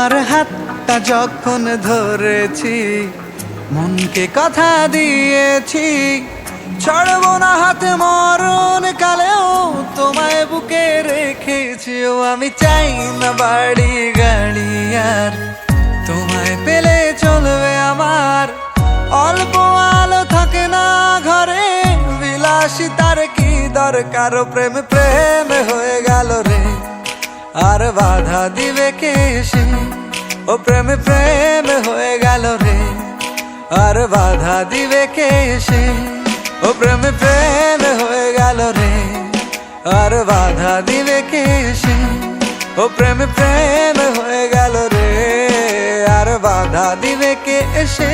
তোমার হাতটা যখন ধরেছি, মনকে কথা দিয়েছি, ছাড়বো না হাতে মরণ কালেও তোমায় বুকে রেখেছি। ও আমি চাই না বাড়ি গাড়ি আর, তোমায় পেলে চলবে আমার। অল্প আলো থাকে না ঘরে, বিলাসিতার কি দরকার? প্রেম প্রেম হয়ে গেল রে, আর বাধা দিবে কে এসে? ও প্রেম প্রেম হয়ে গেল রে, আর বাধা দিবে কে এসে? ও প্রেম প্রেম হয়ে গেল রে, আর বাধা দিবে কে এসে? ও প্রেম প্রেম হয়ে গেল রে, আর বাধা দিবে কে এসে?